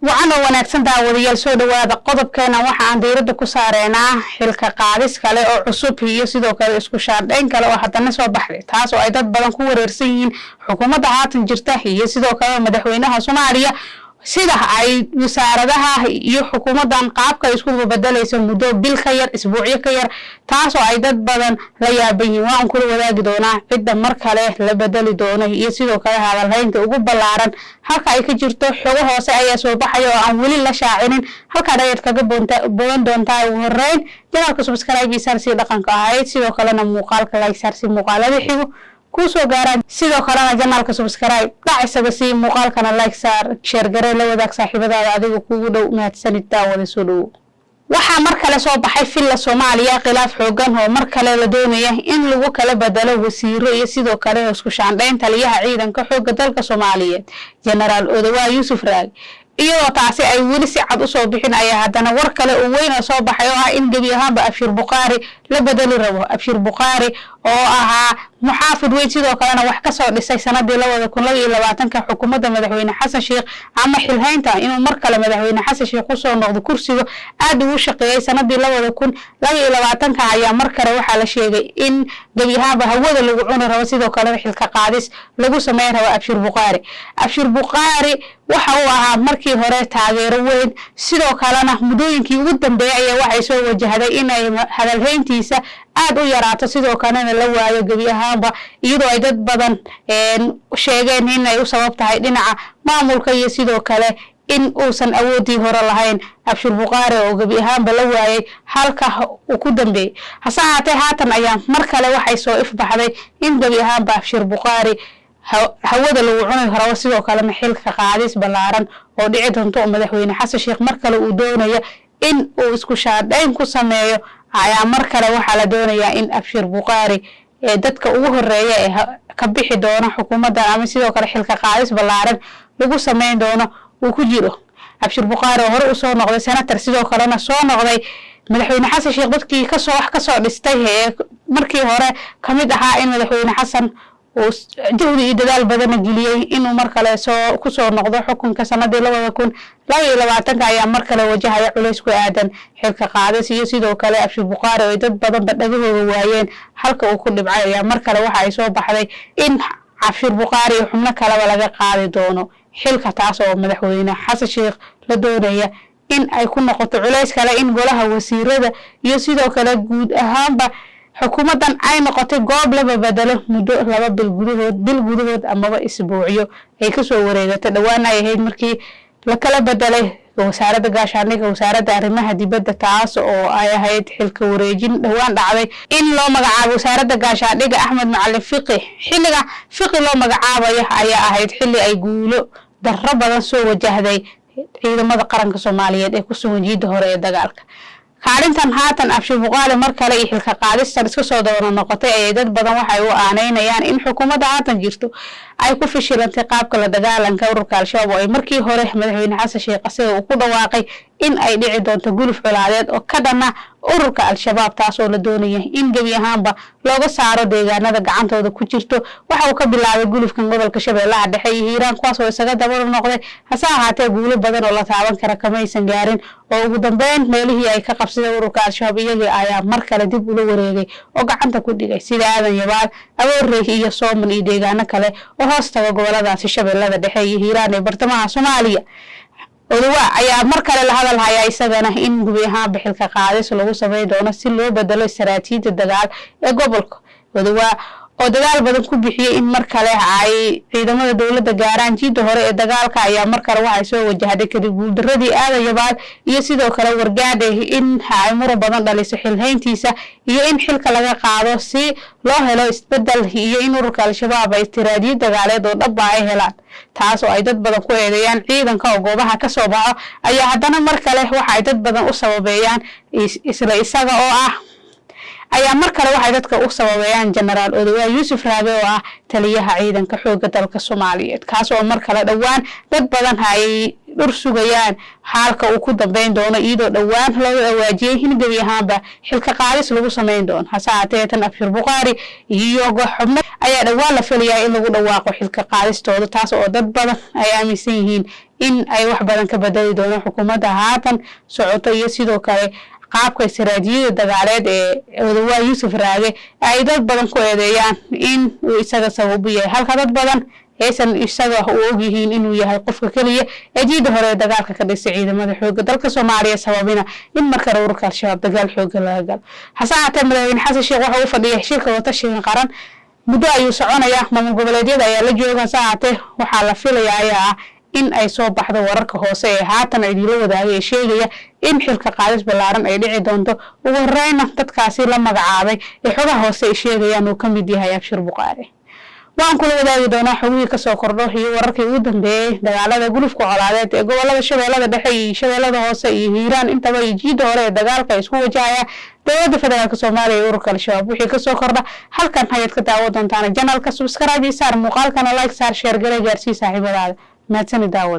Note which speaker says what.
Speaker 1: وعنا wanaagsan daawadayaal soo dhawaada qodobkeena waxa aan diirada ku saareynaa xilka qaadis kale oo cusub iyo sidoo kale isku shaandhayn kale oo hadana soo baxday taas oo ay dad badan ku wareersan yihiin xukuumadda haatan jirta iyo sidoo kale madaxweynaha Soomaaliya sida ay wasaaradaha iyo xukuumaddan qaabka isku bedelayso muddo bil ka yar isbuucyo ka yar taas oo ay dad badan la yaabayeen waan ku wadaagi doonaa cidda mar kale la bedeli doono iyo sidoo kale hadalhaynta ugu ballaaran halka ay ka jirto xogo hoose ayaa soo baxay oo aan wali la shaacinin halka dheer kaga boon doontaa ugu horeyn janaalka subscribe si dhaqanka ahayd sidoo kalena muuqaalka like saarsi muuqaalada xigo kusoo gaaraan sidoo kalena janaalka subscribe dhacisaga si muuqaalkana like saar share garee la wadaag saaxiibadaada adiga kugu dhow mahadsanid daawada soo dhow waxa mar kale soo baxay filla Soomaaliya khilaaf xoogan oo mar kale la doonayo in lagu kala bedelo wasiiro iyo sidoo kale isku shaandhayn taliyaha ciidanka xoogga dalka Soomaaliyeed General Odawa Yusuf Raag iyo taasi ay wali si cad u soo bixin ay hadana war kale oo weyn oo soo baxay oo ah in gabi ahaanba Abshir Buqaari la bedeli rabo Abshir Buqaari oo ahaa muxaafid weyn sidoo kalena wax ka soo dhisay sanadii 2022 xukuumadda madaxweyne Xasan Sheekh ama xilhaynta inuu mar kale madaxweyne Xasan Sheekh ku soo noqdo kursiga aad ugu shaqeeyay sanadii 2022 ayaa mar kale waxa la sheegay in gabi ahaanba hawada lagu cuno rabo sidoo kale xilka qaadis lagu sameeyay rabo Abshir Buqaari waxa uu ahaa markii hore taageero weyn sidoo kalena muddooyinkii ugu dambeeyay waxay soo wajahday inay hadalhayntiisa aad u yaraato sidoo kalena la waayo gabi ahaanba iyadoo ay dad badan sheegeen in ay u sabab tahay dhinaca maamulka iyo sidoo kale in uusan awoodii hore lahayn Abshir Buqaari oo gabi ahaanba la waayay halka uu ku dambeeyay hasaatee haatan ayaa mar kale waxay soo ifbaxday in gabi ahaanba Abshir Buqaari hawada lagu cunay rabo sidoo kale xilka qaadis ballaaran oo dhici doonto madaxweyne Xasan Sheekh mar kale uu doonayo in uu isku shaandhayn ku sameeyo ayaa mar kale waxa la doonayaa in Abshir Buqaari dadka ugu horeeya ee ka bixi doona xukuumadda ama sidoo kale xilka qaadis ballaaran lagu sameyn doono uu ku jiro Abshir Buqaari hore u soo noqday senator sidoo kalena soo noqday madaxweyne Xasan Sheekh dadkii ka soo dhistay markii hore kamid ahaa in madaxweyne Xasan juhdi iyo dadaal badan geliyay inuu mar kale ku soo noqdo xukunka sanadii 2022 ayaa mar kale wajahaya culays ku aadan xilka qaadis iyo sidoo kale Abshir Buqaari oo dad badan dhagahooda waayeen halka uu ku dhibcay ayaa mar kale waxa ay soo baxday in Abshir Buqaari xubno kale laga qaadi doono xilka taas oo madaxweyne Xasan Sheekh la doonaya in ay ku noqoto culays kale in golaha wasiirada iyo sidoo kale guud ahaanba xukuumaddan ay noqotay goob la bedelo muddo 2 bil gudahood ama isbuucyo ay ka soo wareegatay dhawaan ay ahayd markii la kala bedelay wasaaradda gaashaandhigga wasaaradda arrimaha dibadda taas oo ay ahayd xilka wareejin dhawaan dhacday in loo magacaabo wasaaradda gaashaandhigga Axmed Macalin Fiqi xilliga Fiqi loo magacaabayo ayaa ahayd xilli ay guulo darro badan soo wajahday ciidamada qaranka Soomaaliyeed ee ku sugan jiidda hore ee dagaalka kaalintan haatan Abshir Buqaari mar kale iyo xilka qaadistan iska soo dawada noqotay ay dad badan waxay u aaneynayaan in xukuumadda haatan jirto ay ku fashilantay qaabka la dagaalanka ururka Al-Shabaab oo markii hore madaxweyne Xasan Sheekh asaga uu ku dhawaaqay in ay dhici doonto guluf colaadeed oo ka dhana ururka Al-Shabaab taas oo la doonayo in gabi ahaanba looga saaro deegaanada gacantooda ku jirto waxa uu ka bilaabay gulufkan gobolka Shabeellaha Dhexe iyo Hiiraan kuwaas oo isaga daba noqday hase ahaatee guulo badan oo la taaban kara kamaysan gaarin oo ugu dambeyn meelihii ay ka qabsadeen ururka Al-Shabaab iyaga ayaa mar kale dib u wareegay oo gacanta ku dhigay sida Aadan Yabaal Awoorey iyo Sooman iyo deegaano kale oo hoostaga goboladaasi Shabeellaha Dhexe iyo Hiiraan ee bartamaha Soomaaliya Odawa ayaa mar kale la hadalhaya isagana in gabi ahaanba xilka qaadis lagu sameeyo doono si loo bedelo istaraatiijiyadda dagaal ee gobolka Odawa oo dagaal badan ku bixiyay in mar kale ay ciidamada dawladda gaaraan jiidda hore ee dagaalka ayaa mar kale waxay soo wajahday kadib guuldaradii Aadan Yabaal iyo sidoo kale wargaad in ay muro badan dhaliso xilhayntiisa iyo in xilka laga qaado si loo helo isbedel iyo in ururka Al-Shabaab ay istiraatiijiyad dagaaleed oo dhab ah ay helaan taas oo ay dad badan ku eedeeyaan ciidanka oo goobaha ka soo baxo ayaa hadana mar kale waxa ay dad badan u sababeeyaan isaga oo ah ayaa mar kale waxay dadka u sababeeyaan General Odawa Yusuf Raag oo ah taliyaha ciidanka xoogga dalka Soomaaliyeed kaas oo mar kale dhawaan dad badan ay dhur sugayaan halka uu ku dambeyn doono iyadoo dhawaan loo waajiyay in gabi ahaanba xilka qaadis lagu sameyn doono hasaatee tan Abshir Buqaari iyo xubno ayaa dhawaan la filayaa in lagu dhawaaqo xilka qaadistooda taas oo dad badan ay aaminsan yihiin in ay wax badan ka bedeli doono xukuumadda haatan socoto iyo sidoo kale qaabka istiraatiijiyada dagaaleed ee Odawaa Yuusuf Raage ay dad badan ku eedeeyaan in uu isaga sabab u yahay halka dad badan aysan isaga u ogyihiin inuu yahay qofka kaliya ee jiida hore dagaalka ka dhisay ciidamada xoogga dalka Soomaaliya sababina in marka ururka Al-Shabaab dagaal xoogga laga galo xasaate madaxweyne Xasan Sheekh waxa uu fadhiyay shirka watashiga qaran muddo ayuu soconaya maamul goboleedyada ayaa la jooga saacate waxa la filayaa in ay soo baxdo wararka hoose ee haatan ay la wadaagay sheegaya in xilka qaadis balaaran ay dhici doonto ugu horreeyna dadkaasi la magacaabay ee xogaha hoose ay sheegayaan uu ka mid yahay Abshir Buqaari waan kula wadaagi doonaa xogii ka soo kordho iyo wararkii ugu dambeeyay dagaalada gulufka colaadeed ee gobolada Shabeellada Dhexe iyo Shabeellada Hoose iyo Hiiraan intaba ay jiida hore ee dagaalka isku wajahaya dowladda federaalka Soomaaliya iyo ururka Al-Shabaab wixii ka soo kordha halkan hay'ad ka daawo doontaan channelka subscribe saar muuqaalkana like saar share gare gaarsii saaxiibadaada mahadsanid daawada